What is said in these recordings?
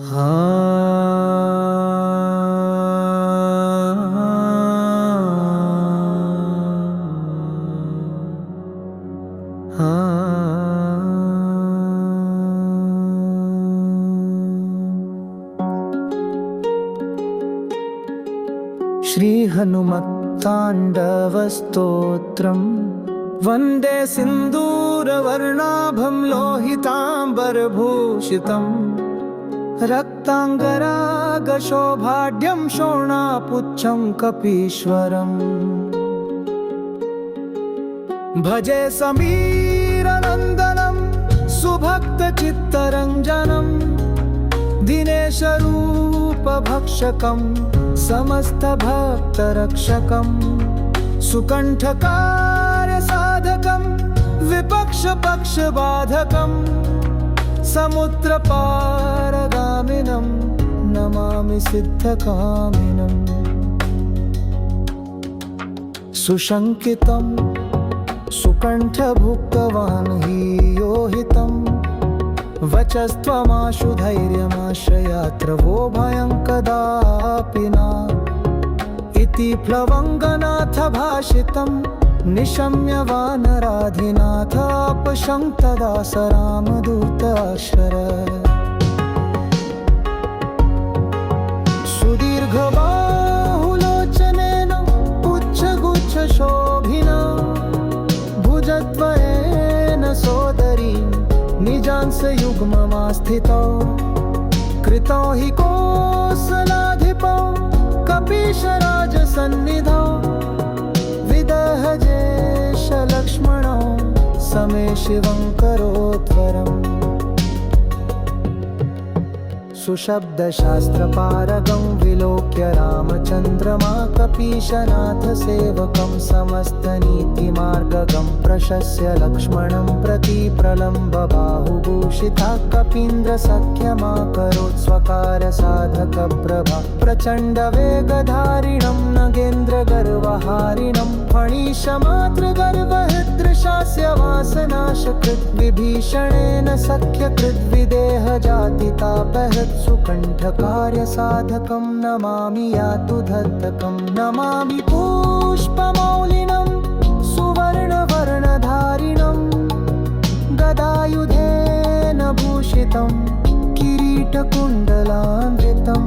श्री हनुमत्ताण्डवस्तोत्रम् वन्दे सिन्दूरवर्णाभं लोहिताम्बरभूषितम् रक्ताङ्गरागशोभाढ्यं शोणापुच्छं कपीश्वरम् भजे समीरनन्दनं सुभक्तचित्तरञ्जनं दिनेशरूपभक्षकं समस्तभक्तरक्षकं सुकण्ठकार्यसाधकं विपक्षपक्षबाधकं समुद्रपारगामिनं नमामि सिद्धकामिनम् सुशङ्कितं सुकण्ठभुक्तवान् हि योहितं वचस्त्वमाशु धैर्यमाश्रयात्र वो भयं कदापि न इति प्लवङ्गनाथ भाषितं निशम्य वानराधिनाथ अपशङ्क्तदा स रामदूताशर सुदीर्घबाहुलोचनेन पुच्छगुच्छशोभिना भुजद्वयेन सोदरी निजांसयुग्ममास्थितौ कृतौ हि कोसलाधिपौ कपीशराजसन्निधौ विदहजेश लक्ष्मणौ समे शिवं करोत्वरम् सुशब्दशास्त्रपारगं विलोक्य रामचन्द्रमा कपीशनाथसेवकं समस्तनीतिमार्गगं प्रशस्य लक्ष्मणं प्रति प्रलम्बबाहुभूषितः कपीन्द्रसख्यमाकरोत् स्वकारसाधकप्रभा प्रचण्डवेगधारिणं नगेन्द्रगर्वहारिणं फणीशमातृगर्वहृदृशास्य वासनाशकृद्विभीषणेन सख्यकृद्विदेहजातितापहृत् सुकण्ठकार्यसाधकं नमामि यातु धत्तकं नमामि पुष्पमौलिनं सुवर्णवर्णधारिणं गदायुधेन भूषितं किरीटकुण्डलान्वितं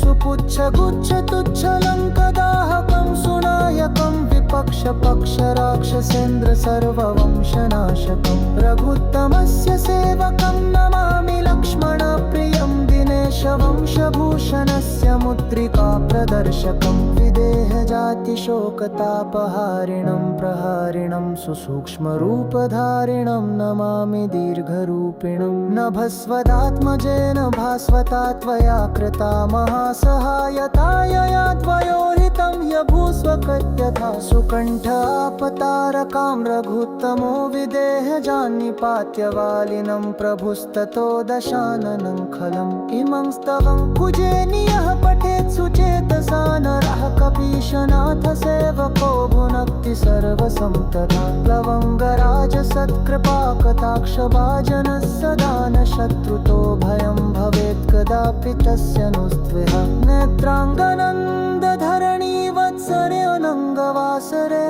सुपुच्छगुच्छतुच्छलङ्कदाहकं सुनायकं विपक्षपक्षराक्षसेन्द्र सर्ववंशनाशकं रघुत्तमस्य सेवकं नमामि लक्ष्मणप्रियं दिनेशवंशभूषणस्य मुद्रिका प्रदर्शकं विदेहजातिशोकतापहारिणं प्रहारिणं सुसूक्ष्मरूपधारिणं नमामि दीर्घरूपिणं नभस्वदात्मजेन भास्वता त्वया कृता महासहायतायया त्वयोहितं ह्यभूस्वकथ्यथा सुकण्ठापतारकां रघुत्तमो विदेहजान्निपात्यवालिनं प्रभुस्ततो दशाननं खलम् इमं स्तवं कुजेनियः पठेत् सुचेतसा नरः कपीशनाथसेवको भुनक्ति सर्वसंतदा प्लवङ्गराजसत्कृपाकटाक्षभाजनः सदा न शत्रुतो भयं भवेत् कदापि तस्य नुस्त्विह नेत्राङ्गनन्दधरणीवत्सरे अनङ्गवासरे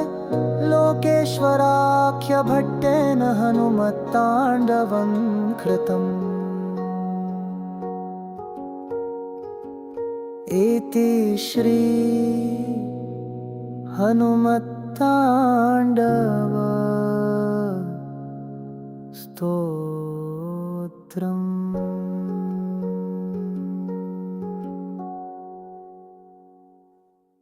लोकेश्वराख्यभट्टेन हनुमत्ताण्डवं कृतम् इति श्री हनुमत्ताण्डव स्तोत्रम्।